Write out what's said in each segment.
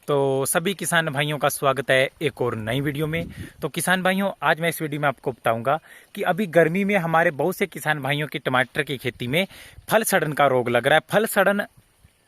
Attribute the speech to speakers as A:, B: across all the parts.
A: तो सभी किसान भाइयों का स्वागत है एक और नई वीडियो में। तो किसान भाइयों, आज मैं इस वीडियो में आपको बताऊंगा कि अभी गर्मी में हमारे बहुत से किसान भाइयों की टमाटर की खेती में फल सड़न का रोग लग रहा है। फल सड़न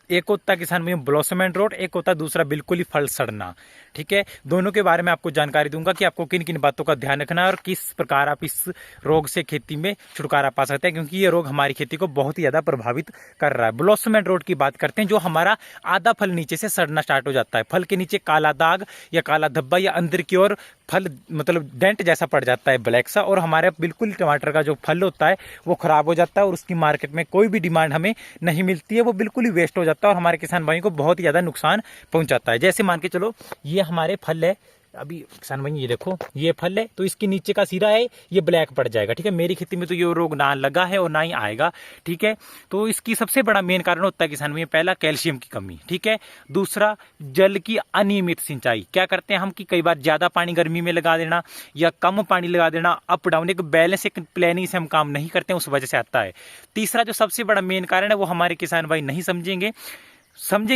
A: एक होता है किसान भाइयों ब्लॉसम एंड रोट, एक होता है दूसरा बिल्कुल ही फल सड़ना। ठीक है, दोनों के बारे में आपको जानकारी दूंगा कि आपको किन किन बातों का ध्यान रखना है और किस प्रकार आप इस रोग से खेती में छुटकारा पा सकते हैं, क्योंकि ये रोग हमारी खेती को बहुत ही ज्यादा प्रभावित कर रहा है। ब्लॉसम एंड रोट की बात करते हैं, जो हमारा आधा फल नीचे से सड़ना स्टार्ट हो जाता है। फल के नीचे काला दाग या काला धब्बा या अंदर की ओर फल मतलब डेंट जैसा पड़ जाता है, ब्लैक सा, और हमारे बिल्कुल टमाटर का जो फल होता है वो खराब हो जाता है और उसकी मार्केट में कोई भी डिमांड हमें नहीं मिलती है, वो बिल्कुल ही वेस्ट हो जाता है और हमारे किसान भाइयों को बहुत ही ज्यादा नुकसान पहुंचाता है। जैसे मान के चलो, ये हमारे फल है, अभी किसान भाई ये देखो, ये फल है तो इसके नीचे का सिरा है ये ब्लैक पड़ जाएगा। ठीक है, मेरी खेती में तो ये रोग ना लगा है और ना ही आएगा। ठीक है, तो इसकी सबसे बड़ा मेन कारण होता है किसान भाई, पहला कैल्शियम की कमी। ठीक है, दूसरा जल की अनियमित सिंचाई। क्या करते हैं हम कि कई बार ज्यादा पानी गर्मी में लगा देना या कम पानी लगा देना, अप डाउन एक बैलेंस एक प्लानिंग से हम काम नहीं करते हैं, उस वजह से आता है। तीसरा जो सबसे बड़ा मेन कारण है वो हमारे किसान भाई नहीं समझेंगे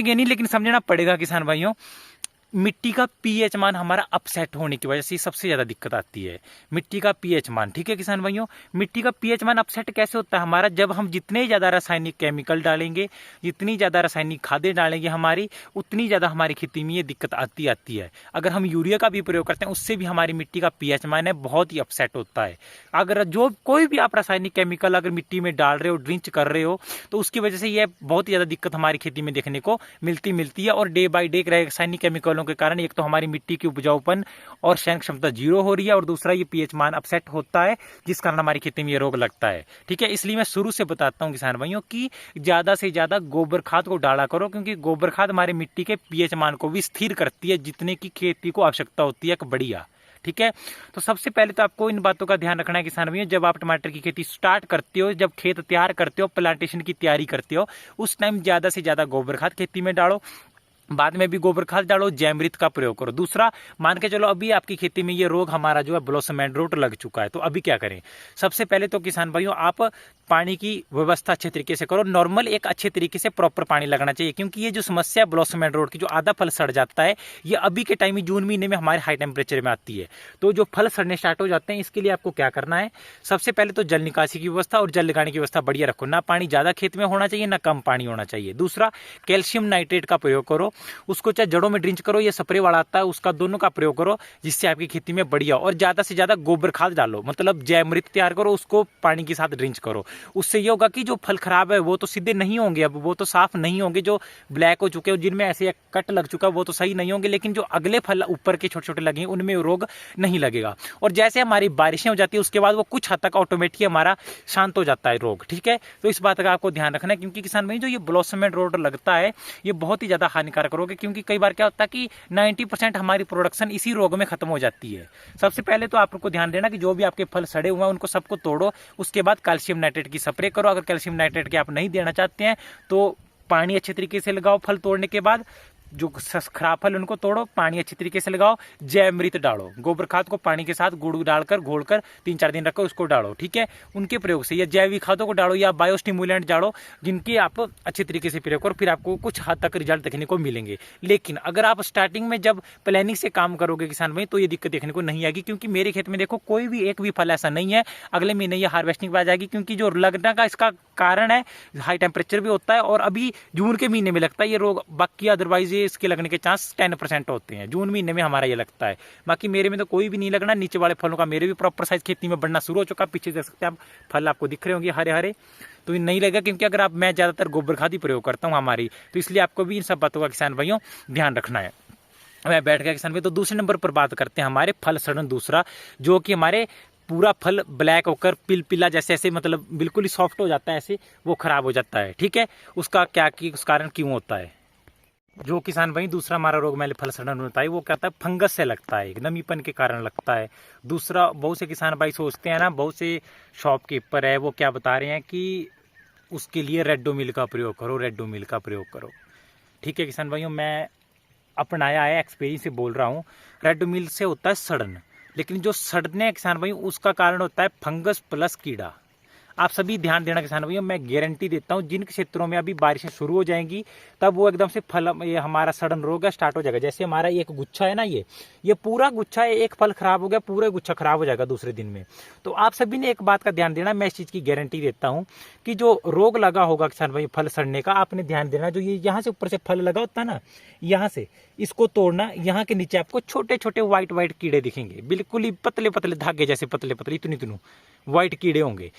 A: नहीं, लेकिन समझना पड़ेगा किसान भाइयों। मिट्टी का पीएच मान हमारा अपसेट होने की वजह से सबसे ज्यादा दिक्कत आती है, मिट्टी का पीएच मान। ठीक है किसान भाइयों, मिट्टी का पीएच मान अपसेट कैसे होता है हमारा, जब हम जितने ज्यादा रासायनिक केमिकल डालेंगे, जितनी ज्यादा रासायनिक खादें डालेंगे हमारी, उतनी ज्यादा हमारी खेती में ये दिक्कत आती है। अगर हम यूरिया का भी प्रयोग करते हैं उससे भी हमारी मिट्टी का पीएच मान है बहुत ही अपसेट होता है। अगर जो कोई भी आप रासायनिक केमिकल अगर मिट्टी में डाल रहे हो, ड्रिंच कर रहे हो, तो उसकी वजह से ये बहुत ही ज्यादा दिक्कत हमारी खेती में देखने को मिलती है। और डे बाई डे रासायनिक केमिकलों के कारण एक तो हमारी मिट्टी की उपजाऊपन और सहन क्षमता जीरो हो रही है, और दूसरा ये पीएच मान अपसेट होता है, जिस कारण हमारी खेती में ये रोग लगता है। ठीक है, इसलिए मैं शुरू से बताता हूं किसान भाइयों कि ज्यादा से ज्यादा गोबर खाद को डाला करो, क्योंकि गोबर खाद हमारे मिट्टी के पीएच मान को भी स्थिर करती है, जितने की खेती को आवश्यकता होती है बढ़िया। ठीक है, तो सबसे पहले तो आपको इन बातों का ध्यान रखना है किसान भाइयों, जब आप टमाटर की खेती स्टार्ट करते हो, जब खेत तैयार करते हो, प्लांटेशन की तैयारी करते हो, उस टाइम ज्यादा से ज्यादा गोबर खाद खेती में डालो, बाद में भी गोबर खाद डालो, जैमृत का प्रयोग करो। दूसरा, मान के चलो अभी आपकी खेती में ये रोग हमारा जो है ब्लॉसम एंड रोट लग चुका है, तो अभी क्या करें। सबसे पहले तो किसान भाइयों आप पानी की व्यवस्था अच्छे तरीके से करो। नॉर्मल एक अच्छे तरीके से प्रॉपर पानी लगना चाहिए, क्योंकि ये जो समस्या ब्लॉसम एंड रोट की, जो आधा फल सड़ जाता है, ये अभी के टाइम में जून महीने में हमारे हाई टेम्परेचर में आती है, तो जो फल सड़ने स्टार्ट हो जाते हैं, इसके लिए आपको क्या करना है, सबसे पहले तो जल निकासी की व्यवस्था और जल लगाने की व्यवस्था बढ़िया रखो। ना पानी ज्यादा खेत में होना चाहिए, ना कम पानी होना चाहिए। दूसरा, कैल्शियम नाइट्रेट का प्रयोग करो, उसको चाहे जड़ों में ड्रिंच करो या स्प्रे वाला आता है उसका, दोनों का प्रयोग करो, जिससे आपकी खेती में बढ़िया। और ज्यादा से ज्यादा गोबर खाद डालो, मतलब जैमृत तैयार करो, उसको पानी के साथ ड्रिंच करो। उससे ये होगा कि जो फल खराब है वो तो सीधे नहीं होंगे, अब वो तो साफ नहीं होंगे, जो ब्लैक हो चुके हैं, जिनमें ऐसे कट लग चुका है वो तो सही नहीं होंगे, लेकिन जो अगले फल ऊपर के छोटे छोटे लगे उनमें रोग नहीं लगेगा। और जैसे हमारी बारिशें हो जाती है उसके बाद वो कुछ हद तक ऑटोमेटिक हमारा शांत हो जाता है रोग। ठीक है, तो इस बात का आपको ध्यान रखना है, क्योंकि किसान भाई जो ये ब्लॉसम एंड रोट लगता है ये बहुत ही ज्यादा हानिकारक रोग है, क्योंकि कई बार क्या होता है कि 90% हमारी प्रोडक्शन इसी रोग में खत्म हो जाती है। सबसे पहले तो आपको ध्यान देना कि जो भी आपके फल सड़े हुए हैं उनको सबको तोड़ो, उसके बाद कैल्शियम नाइट्रेट की स्प्रे करो। अगर कैल्शियम नाइट्रेट के आप नहीं देना चाहते हैं तो पानी अच्छे तरीके से लगाओ, फल तोड़ने के बाद जो खराब फल उनको तोड़ो, पानी अच्छी तरीके से लगाओ, जैमृत डालो, गोबर खाद को पानी के साथ गुड़ डालकर घोलकर 3-4 दिन रखो, उसको डालो। ठीक है, उनके प्रयोग से या जैविक खादों को डालो या बायोस्टिमुलेंट डालो, जिनके आप अच्छे तरीके से प्रयोग करो, फिर आपको कुछ हद तक रिजल्ट देखने को मिलेंगे। लेकिन अगर आप स्टार्टिंग में जब प्लानिंग से काम करोगे किसान भाई, तो ये दिक्कत देखने को नहीं आएगी, क्योंकि मेरे खेत में देखो कोई भी एक भी फल ऐसा नहीं है अगले महीने ये हार्वेस्टिंग आ जाएगी, क्योंकि जो लगने का इसका कारण है हाई टेम्परेचर भी होता है, और अभी जून के महीने में लगता है ये रोग, बाकी अदरवाइज ये इसके लगने के चांस 10% होते हैं। जून महीने में हमारा ये लगता है, बाकी मेरे में तो कोई भी नहीं लगना। नीचे वाले फलों का मेरे भी प्रॉपर साइज खेती में बढ़ना शुरू हो चुका, पीछे देख सकते हैं आप, फल आपको दिख रहे होंगे हरे हरे, तो ये नहीं लगेगा, क्योंकि अगर आप मैं ज्यादातर गोबर खाद ही प्रयोग करता हूँ हमारी, तो इसलिए आपको भी इन सब बातों का किसान भाइयों ध्यान रखना है। मैं बैठ गया किसान भाई, तो दूसरे नंबर पर बात करते हैं हमारे फल सड़न, दूसरा जो कि हमारे पूरा फल ब्लैक होकर पिला जैसे ऐसे मतलब बिल्कुल ही सॉफ्ट हो जाता है, ऐसे वो खराब हो जाता है। ठीक है, उसका क्या कि उस कारण क्यों होता है। जो किसान भाई दूसरा हमारा रोग मैंने फल सड़न होता है, वो कहता है फंगस से लगता है, नमीपन के कारण लगता है। दूसरा, बहुत से किसान भाई सोचते हैं ना, बहुत से शॉपकीपर है वो क्या बता रहे हैं कि उसके लिए रेडोमिल का प्रयोग करो, रेडोमिल का प्रयोग करो। ठीक है किसान भाइयों, मैं अपनाया है, एक्सपीरियंस से बोल रहा हूँ। रेडोमिल से होता है सड़न, लेकिन जो सड़ने किसान भाई उसका कारण होता है फंगस प्लस कीड़ा। आप सभी ध्यान देना किसान भैया, मैं गारंटी देता हूँ जिन क्षेत्रों में अभी बारिशें शुरू हो जाएंगी तब वो एकदम से फल ये हमारा सड़न रोग है स्टार्ट हो जाएगा। जैसे हमारा एक गुच्छा है ना, ये पूरा गुच्छा है, एक फल खराब हो गया पूरा गुच्छा खराब हो जाएगा दूसरे दिन में। तो आप सभी ने एक बात का ध्यान देना, मैं इस चीज़ की गारंटी देता हूँ कि जो रोग लगा होगा किसान भाई फल सड़ने का, आपने ध्यान देना, जो ये यहाँ से ऊपर से फल लगा होता है ना, यहाँ से इसको तोड़ना, यहाँ के नीचे आपको छोटे छोटे व्हाइट व्हाइट कीड़े दिखेंगे, बिल्कुल ही पतले पतले धागे जैसे पतले पतले इतनी इतनी व्हाइट कीड़े होंगे।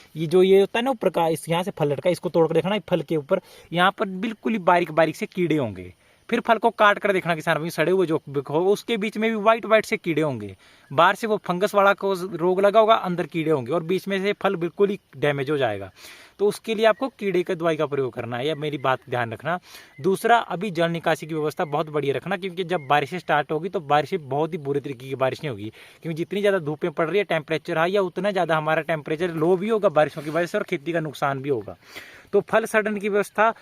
A: ये होता है ना ऊपर का, इस यहाँ से फल लटका, इसको तोड़ कर देखना, फल के ऊपर यहाँ पर बिल्कुल ही बारीक बारीक से कीड़े होंगे। फिर फल को काट कर देखना किसान भाई, सड़े हुए जो हो उसके बीच में भी व्हाइट व्हाइट से कीड़े होंगे। बाहर से वो फंगस वाला को रोग लगा होगा, अंदर कीड़े होंगे और बीच में से फल बिल्कुल ही डैमेज हो जाएगा। तो उसके लिए आपको कीड़े के दवाई का प्रयोग करना है, या मेरी बात ध्यान रखना। दूसरा, अभी जल निकासी की व्यवस्था बहुत बढ़िया रखना, क्योंकि जब बारिशें स्टार्ट होगी तो बारिशें बहुत ही बुरे तरीके की बारिश नहीं होगी, क्योंकि जितनी ज़्यादा धूपें पड़ रही है, टेम्परेचर हाई, या उतना ज़्यादा हमारा टेम्परेचर लो भी होगा बारिशों की वजह से और खेती का नुकसान भी होगा। तो फल सड़न की व्यवस्था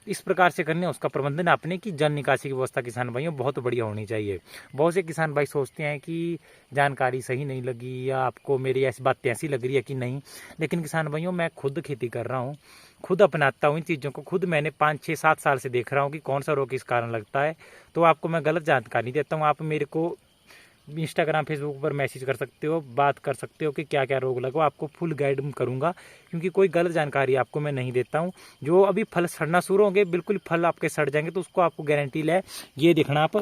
A: इस प्रकार से करने, उसका प्रबंधन आपने की जल निकासी की व्यवस्था किसान भाइयों बहुत बढ़िया होनी चाहिए। बहुत से किसान भाई सोचते हैं कि जानकारी सही नहीं लगी या आपको मेरी ऐसी बात ऐसी लग रही है कि नहीं, लेकिन किसान भाइयों मैं खुद खेती कर रहा हूँ, खुद अपनाता हूँ इन चीज़ों को, खुद मैंने 5, 6, 7 साल से देख रहा हूँ कि कौन सा रोग किस कारण लगता है। तो आपको मैं गलत जानकारी देता हूँ, आप मेरे को इंस्टाग्राम फेसबुक पर मैसेज कर सकते हो, बात कर सकते हो कि क्या क्या रोग लगा, आपको फुल गाइड करूंगा, क्योंकि कोई गलत जानकारी आपको मैं नहीं देता हूं। जो अभी फल सड़ना शुरू होंगे, बिल्कुल फल आपके सड़ जाएंगे, तो उसको आपको गारंटी ले, ये देखना आप,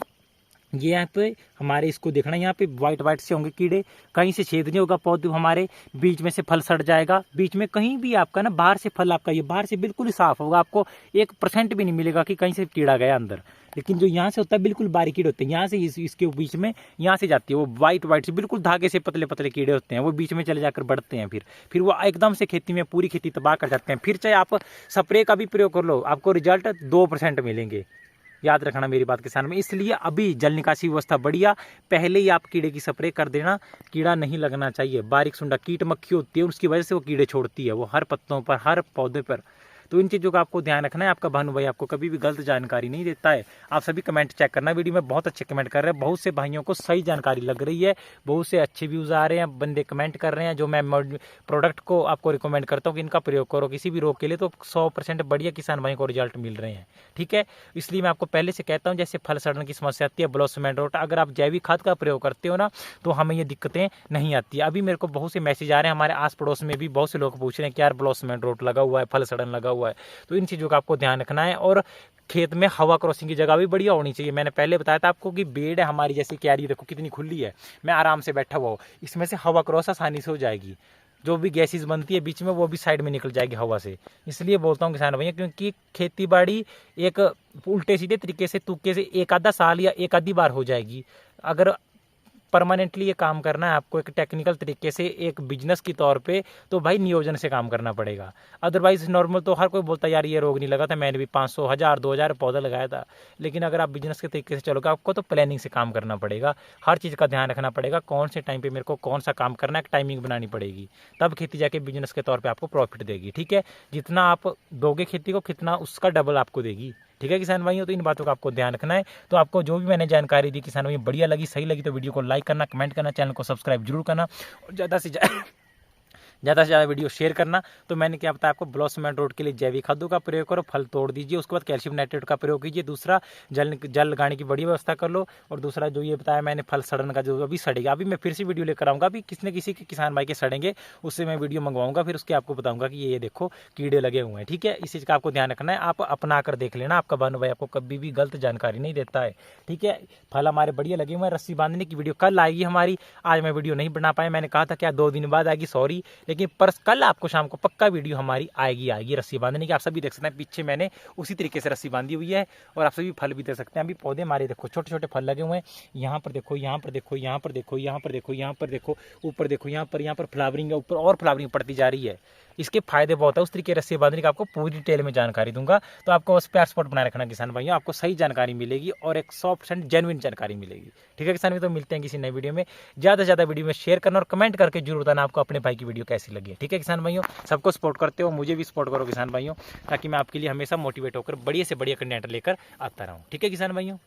A: ये यहाँ पे हमारे इसको देखना, यहाँ पे व्हाइट व्हाइट से होंगे कीड़े, कहीं से छेद नहीं होगा पौधे हमारे, बीच में से फल सड़ जाएगा, बीच में कहीं भी आपका ना बाहर से फल आपका ये बाहर से बिल्कुल ही साफ होगा, आपको 1% भी नहीं मिलेगा कि कहीं से कीड़ा गया अंदर। लेकिन जो यहाँ से होता है बिल्कुल बारीक कीड़े होते हैं, यहाँ से इसके बीच में यहाँ से जाती है वो व्हाइट व्हाइट से बिल्कुल धागे से पतले पतले कीड़े होते हैं, वो बीच में चले जाकर बढ़ते हैं, फिर वो एकदम से खेती में पूरी खेती तबाह कर जाते हैं। फिर चाहे आप स्प्रे का भी प्रयोग कर लो, आपको रिजल्ट 2% मिलेंगे। याद रखना मेरी बात किसान में, इसलिए अभी जल निकासी व्यवस्था बढ़िया, पहले ही आप कीड़े की स्प्रे कर देना, कीड़ा नहीं लगना चाहिए। बारीक सुंडा कीट मक्खी होती है, उसकी वजह से वो कीड़े छोड़ती है, वो हर पत्तों पर हर पौधे पर। तो इन चीज़ों का आपको ध्यान रखना है। आपका भानु भाई आपको कभी भी गलत जानकारी नहीं देता है। आप सभी कमेंट चेक करना, वीडियो में बहुत अच्छे कमेंट कर रहे हैं, बहुत से भाइयों को सही जानकारी लग रही है, बहुत से अच्छे व्यूज़ आ रहे हैं, बंदे कमेंट कर रहे हैं, जो मैं प्रोडक्ट को आपको रिकमेंड करता हूँ कि इनका प्रयोग करो किसी भी रोग के लिए, तो 100% बढ़िया किसान भाई को रिजल्ट मिल रहे हैं। ठीक है, इसलिए मैं आपको पहले से कहता हूँ, जैसे फल सड़ने की समस्या आती है, ब्लॉसम रोट, अगर आप जैविक खाद का प्रयोग करते हो ना तो हमें ये दिक्कतें नहीं आती है। अभी मेरे को बहुत से मैसेज आ रहे हैं, हमारे आस पड़ोस में भी बहुत से लोग पूछ रहे हैं कि यार ब्लॉसम रोट लगा हुआ है, फल सड़न लगा हुआ है। तो इन चीज़ों का आपको ध्यान रखना है। और खेत में हवा क्रॉसिंग की जगह भी बढ़िया होनी चाहिए। मैंने पहले बताया था आपको कि बेड है हमारी, जैसी क्यारी देखो कितनी खुली है, मैं आराम से बैठा हुआ हूँ, इसमें से हवा क्रॉस आसानी से हो जाएगी, जो भी गैसेस बनती है बीच में वो भी साइड में निकल जाएगी हवा से। इसलिए बोलता हूँ किसान भैया, क्योंकि खेती बाड़ी एक उल्टे सीधे तरीके से तुक्के से एक आधा साल या एक आधी बार हो जाएगी। अगर परमानेंटली ये काम करना है आपको एक टेक्निकल तरीके से, एक बिजनेस की तौर पे, तो भाई नियोजन से काम करना पड़ेगा। अदरवाइज नॉर्मल तो हर कोई बोलता है यार ये रोग नहीं लगा था, मैंने भी 500, 1000, 2000 पौधा लगाया था। लेकिन अगर आप बिजनेस के तरीके से चलोगे, आपको तो प्लानिंग से काम करना पड़ेगा, हर चीज़ का ध्यान रखना पड़ेगा, कौन से टाइम पे मेरे को कौन सा काम करना है, टाइमिंग बनानी पड़ेगी, तब खेती जाके बिजनेस के तौर पर आपको प्रॉफिट देगी। ठीक है, जितना आप दोगे खेती को, कितना उसका डबल आपको देगी। ठीक है किसान भाइयों, तो इन बातों का आपको ध्यान रखना है। तो आपको जो भी मैंने जानकारी दी किसान भाइयों बढ़िया लगी, सही लगी, तो वीडियो को लाइक करना, कमेंट करना, चैनल को सब्सक्राइब जरूर करना और ज़्यादा से ज़्यादा वीडियो शेयर करना। तो मैंने क्या बताया आपको, ब्लॉसम रोट के लिए जैविक खादों का प्रयोग करो, फल तोड़ दीजिए, उसके बाद कैल्शियम नाइट्रेट का प्रयोग कीजिए। दूसरा, जल लगाने की बड़ी व्यवस्था कर लो। और दूसरा जो ये बताया मैंने, फल सड़न का जो अभी सड़ेगा, अभी मैं फिर से वीडियो लेकर आऊँगा, अभी किसी न किसी के किसान भाई के सड़ेंगे, उससे मैं वीडियो मंगवाऊंगा, फिर उसके आपको बताऊंगा कि ये देखो कीड़े लगे हुए हैं। ठीक है, इस चीज़ का आपको ध्यान रखना है, आप अपना कर देख लेना, आपका भानु भाई आपको कभी भी गलत जानकारी नहीं देता है। ठीक है, फल हमारे बढ़िया लगे हुए हैं। रस्सी बांधने की वीडियो कल आएगी हमारी, आज मैं वीडियो नहीं बना पाया, मैंने कहा था क्या 2 दिन बाद आएगी, सॉरी, लेकिन पर कल आपको शाम को पक्का वीडियो हमारी आएगी रस्सी बांधने की। आप सभी देख सकते हैं पीछे मैंने उसी तरीके से रस्सी बांधी हुई है, और आप सभी फल भी देख सकते हैं। अभी पौधे हमारे देखो छोटे छोटे फल लगे हुए हैं, यहाँ पर देखो, यहाँ पर देखो, यहाँ पर देखो, यहाँ पर देखो, यहाँ पर देखो, ऊपर देखो, यहाँ पर फ्लावरिंग है, ऊपर और फ्लावरिंग पड़ती जा रही है। इसके फायदे बहुत है, उस तरीके रस्सी बांधने का आपको पूरी डिटेल में जानकारी दूंगा। तो आपको बस प्यार स्पॉट बनाए रखना किसान भाइयों, आपको सही जानकारी मिलेगी और एक 100% जेन्युइन जानकारी मिलेगी। ठीक है किसान भाई, तो मिलते हैं किसी नई वीडियो में। ज़्यादा से ज़्यादा वीडियो में शेयर करना और कमेंट करके जरूर बताना आपको अपने भाई की वीडियो कैसी लगी है। ठीक है किसान भाइयों, सबको सपोर्ट करते हो, मुझे भी सपोर्ट करो किसान भाइयों, ताकि मैं आपके लिए हमेशा मोटिवेट होकर बढ़िया से बढ़िया कंटेंट लेकर आता रहूँ। ठीक है किसान भाइयों।